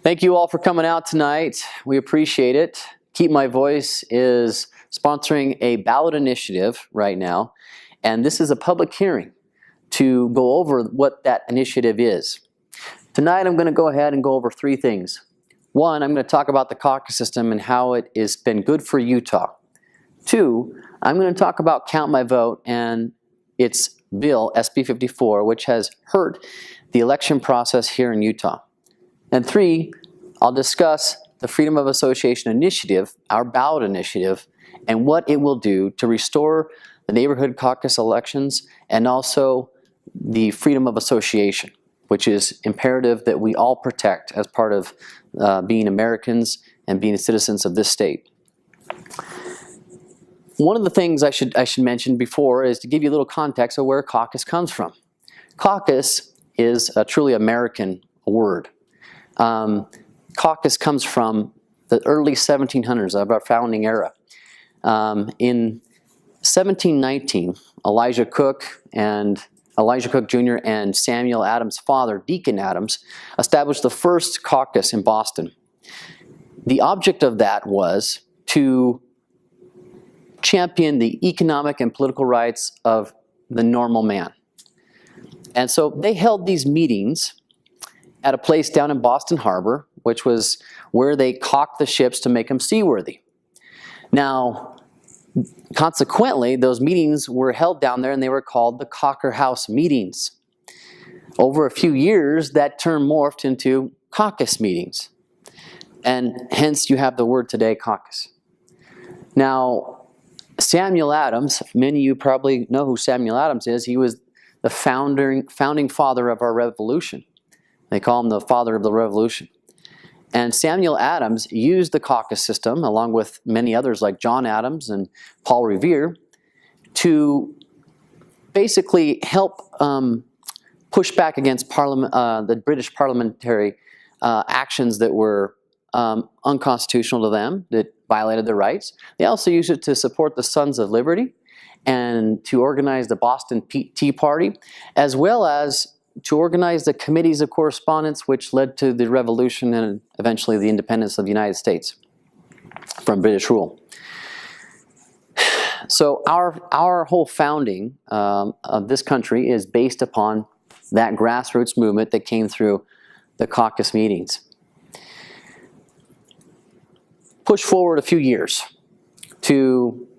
Thank you all for coming out tonight. We appreciate it. Keep My Voice is sponsoring a ballot initiative right now, and this is a public hearing to go over what that initiative is. Tonight I'm going to go ahead and go over three things. One, I'm going to talk about the caucus system and how it has been good for Utah. Two, I'm going to talk about Count My Vote and its bill, SB 54, which has hurt the election process here in Utah. And three, I'll discuss the Freedom of Association Initiative, our ballot initiative, and what it will do to restore the neighborhood caucus elections and also the freedom of association, which is imperative that we all protect as part of being Americans and being citizens of this state. One of the things I should mention before is to give you a little context of where caucus comes from. Caucus is a truly American word. Caucus comes from the early 1700s of our founding era. In 1719, Elijah Cook Jr. and Samuel Adams' father, Deacon Adams, established the first caucus in Boston. The object of that was to champion the economic and political rights of the normal man. And so they held these meetings at a place down in Boston Harbor, which was where they caulked the ships to make them seaworthy. Now, consequently, those meetings were held down there and they were called the Cocker House meetings. Over a few years, that term morphed into caucus meetings. And hence you have the word today, caucus. Now, Samuel Adams, many of you probably know who Samuel Adams is. He was the founding father of our revolution. They call him the father of the revolution. And Samuel Adams used the caucus system, along with many others like John Adams and Paul Revere, to basically help push back against the British parliamentary actions that were unconstitutional to them, that violated their rights. They also used it to support the Sons of Liberty and to organize the Boston Tea Party, as well as to organize the committees of correspondence which led to the revolution and eventually the independence of the United States from British rule. So our whole founding of this country is based upon that grassroots movement that came through the caucus meetings. Push forward a few years to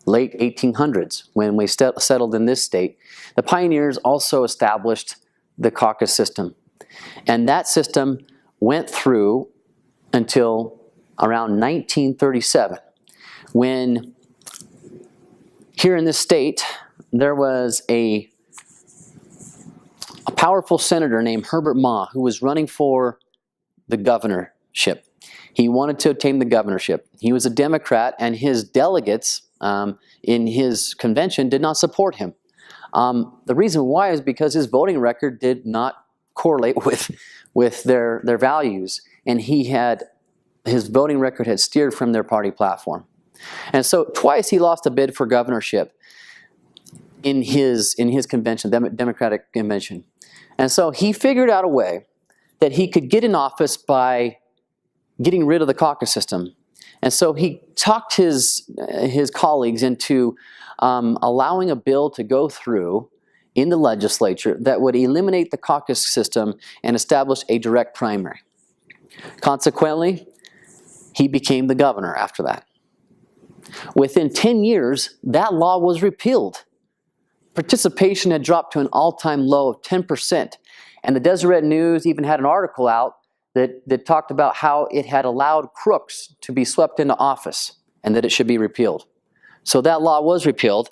late 1800s, when we settled in this state. The pioneers also established the caucus system. And that system went through until around 1937, when here in this state, there was a powerful senator named Herbert Ma who was running for the governorship. He wanted to obtain the governorship. He was a Democrat, and his delegates in his convention did not support him. The reason why is because his voting record did not correlate with their values, and his voting record had steered from their party platform. And so twice he lost a bid for governorship in his convention, Democratic convention. And so he figured out a way that he could get in office by getting rid of the caucus system. And so he talked his colleagues into allowing a bill to go through in the legislature that would eliminate the caucus system and establish a direct primary. Consequently, he became the governor after that. Within 10 years, that law was repealed. Participation had dropped to an all-time low of 10%. And the Deseret News even had an article out that talked about how it had allowed crooks to be swept into office and that it should be repealed. So that law was repealed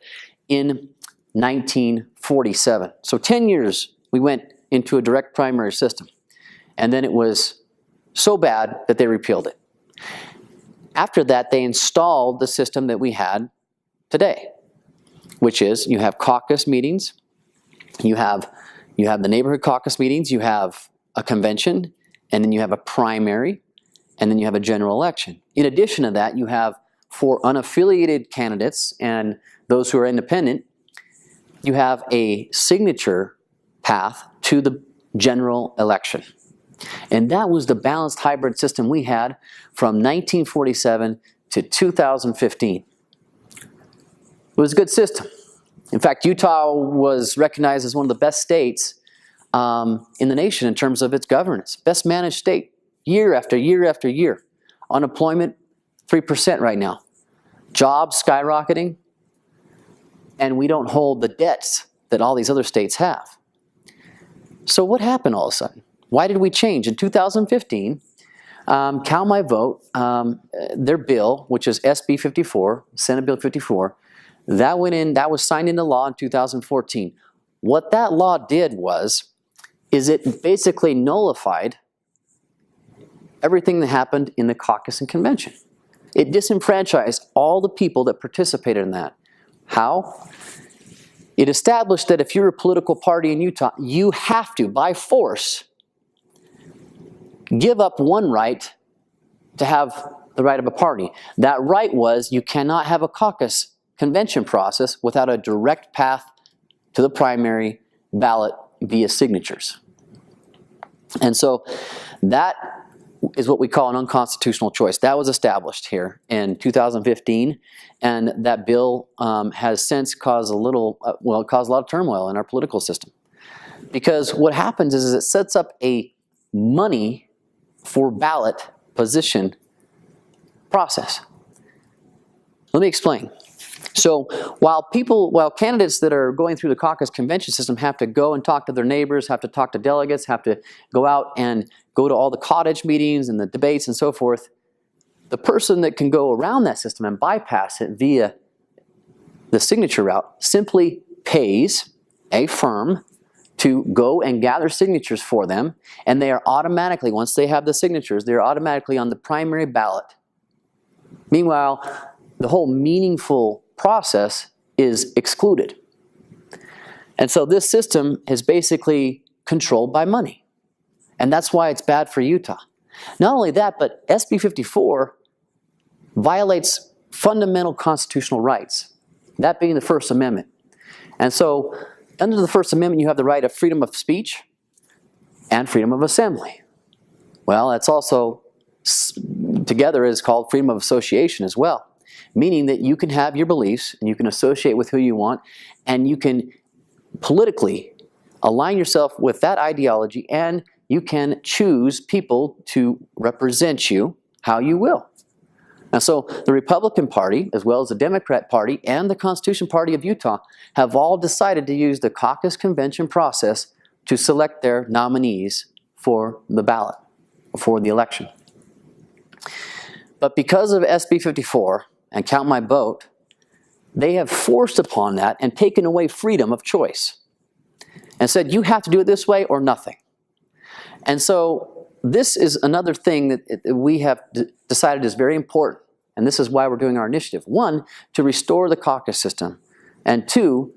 in 1947. So 10 years we went into a direct primary system. And then it was so bad that they repealed it. After that, they installed the system that we had today, which is you have caucus meetings, you have the neighborhood caucus meetings, you have a convention, and then you have a primary, and then you have a general election. In addition to that, you have, for unaffiliated candidates and those who are independent, you have a signature path to the general election. And that was the balanced hybrid system we had from 1947 to 2015. It was a good system. In fact, Utah was recognized as one of the best states in the nation in terms of its governance. Best managed state, year after year after year. Unemployment, 3% right now. Jobs skyrocketing. And we don't hold the debts that all these other states have. So what happened all of a sudden? Why did we change? In 2015, Count My Vote, their bill, which is SB 54, Senate Bill 54, that went in, that was signed into law in 2014. What that law did is it basically nullified everything that happened in the caucus and convention. It disenfranchised all the people that participated in that. How? It established that if you're a political party in Utah, you have to, by force, give up one right to have the right of a party. That right was you cannot have a caucus convention process without a direct path to the primary ballot via signatures. And so that is what we call an unconstitutional choice. That was established here in 2015, and that bill has since caused a little, it caused a lot of turmoil in our political system. Because what happens is it sets up a money for ballot position process. Let me explain. So while candidates that are going through the caucus convention system have to go and talk to their neighbors, have to talk to delegates, have to go out and go to all the cottage meetings and the debates and so forth, the person that can go around that system and bypass it via the signature route simply pays a firm to go and gather signatures for them, and they are automatically, once they have the signatures, they're automatically on the primary ballot. Meanwhile, the whole meaningful process is excluded. And so this system is basically controlled by money. And that's why it's bad for Utah. Not only that, but SB 54 violates fundamental constitutional rights, that being the First Amendment. And so under the First Amendment, you have the right of freedom of speech and freedom of assembly. Well, that's also together is called freedom of association as well, meaning that you can have your beliefs and you can associate with who you want, and you can politically align yourself with that ideology, and you can choose people to represent you how you will. And so the Republican Party, as well as the Democrat Party and the Constitution Party of Utah, have all decided to use the caucus convention process to select their nominees for the ballot, for the election. But because of SB 54 and Count My Vote, they have forced upon that and taken away freedom of choice and said, you have to do it this way or nothing. And so this is another thing that we have decided is very important, and this is why we're doing our initiative. One, to restore the caucus system, and two,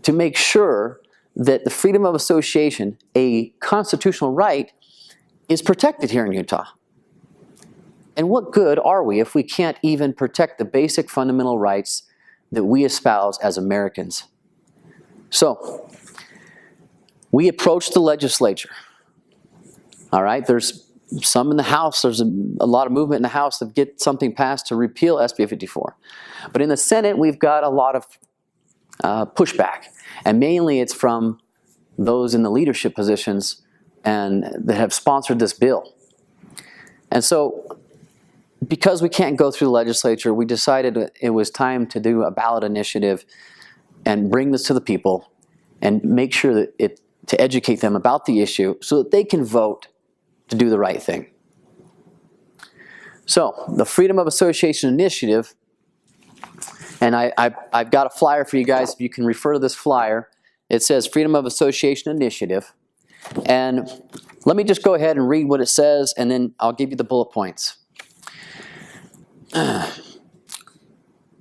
to make sure that the freedom of association, a constitutional right, is protected here in Utah. And what good are we if we can't even protect the basic fundamental rights that we espouse as Americans? So, we approached the legislature. All right, there's some in the House, there's a lot of movement in the House to get something passed to repeal SB 54. But in the Senate, we've got a lot of pushback. And mainly it's from those in the leadership positions and that have sponsored this bill. And so, because we can't go through the legislature, we decided it was time to do a ballot initiative and bring this to the people and make sure that to educate them about the issue so that they can vote to do the right thing. So, the Freedom of Association Initiative, and I've got a flyer for you guys, if you can refer to this flyer. It says Freedom of Association Initiative. And let me just go ahead and read what it says, and then I'll give you the bullet points.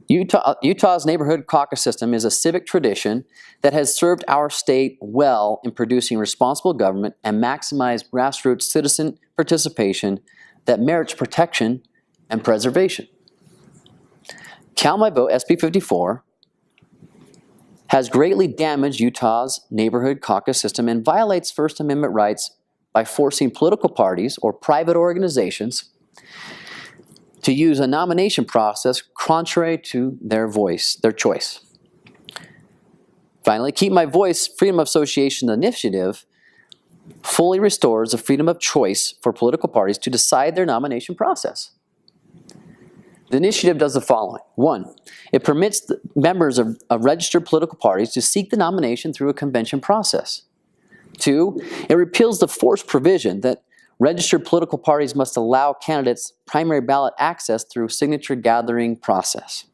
Utah's neighborhood caucus system is a civic tradition that has served our state well in producing responsible government and maximized grassroots citizen participation that merits protection and preservation. Count My Vote, SB 54, has greatly damaged Utah's neighborhood caucus system and violates First Amendment rights by forcing political parties or private organizations to use a nomination process contrary to their choice. Finally, Keep My Voice Freedom of Association initiative fully restores the freedom of choice for political parties to decide their nomination process. The initiative does the following. 1, it permits the members of registered political parties to seek the nomination through a convention process. 2, it repeals the forced provision that registered political parties must allow candidates primary ballot access through signature gathering process.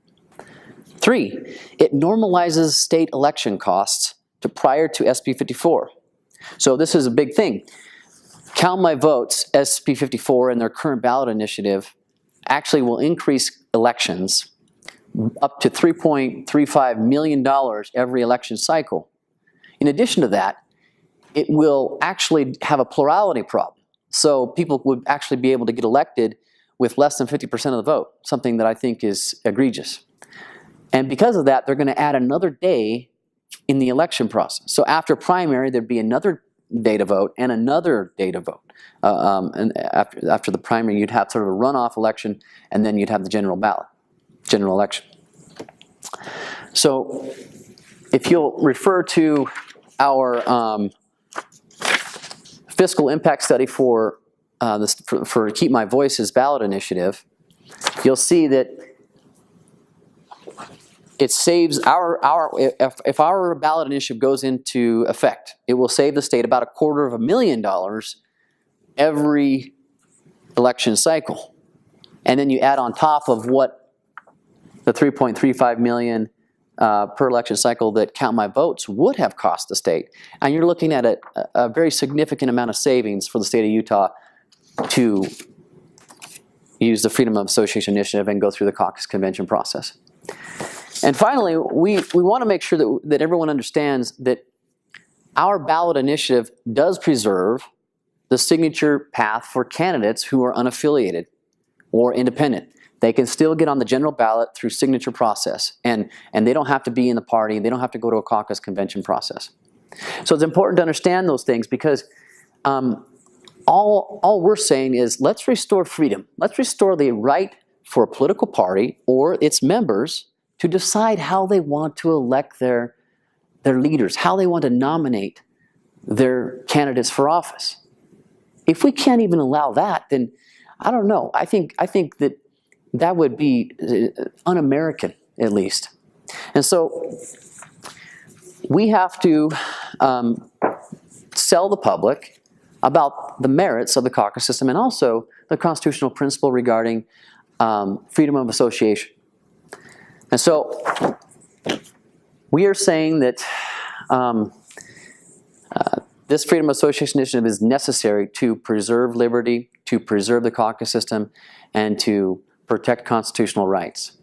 3, it normalizes state election costs to prior to SB 54. So this is a big thing. Count My Votes, SB 54, and their current ballot initiative actually will increase elections up to $3.35 million every election cycle. In addition to that, it will actually have a plurality problem. So people would actually be able to get elected with less than 50% of the vote, something that I think is egregious. And because of that, they're going to add another day in the election process. So after primary, there'd be another day to vote and another day to vote. And after the primary, you'd have sort of a runoff election, and then you'd have the general ballot, general election. So if you'll refer to our fiscal impact study for Keep My Voice's ballot initiative, you'll see that it saves if our ballot initiative goes into effect, it will save the state about $250,000 every election cycle. And then you add on top of what the $3.35 million per election cycle that Count My Votes would have cost the state. And you're looking at a very significant amount of savings for the state of Utah to use the Freedom of Association Initiative and go through the caucus convention process. And finally, we want to make sure that everyone understands that our ballot initiative does preserve the signature path for candidates who are unaffiliated or independent. They can still get on the general ballot through signature process, and they don't have to be in the party, they don't have to go to a caucus convention process. So it's important to understand those things, because all we're saying is, let's restore freedom. Let's restore the right for a political party or its members to decide how they want to elect their leaders, how they want to nominate their candidates for office. If we can't even allow that, then I don't know. I think that would be un-American, at least. And so we have to sell the public about the merits of the caucus system and also the constitutional principle regarding freedom of association. And so we are saying that this Freedom of Association Initiative is necessary to preserve liberty, to preserve the caucus system, and to protect constitutional rights.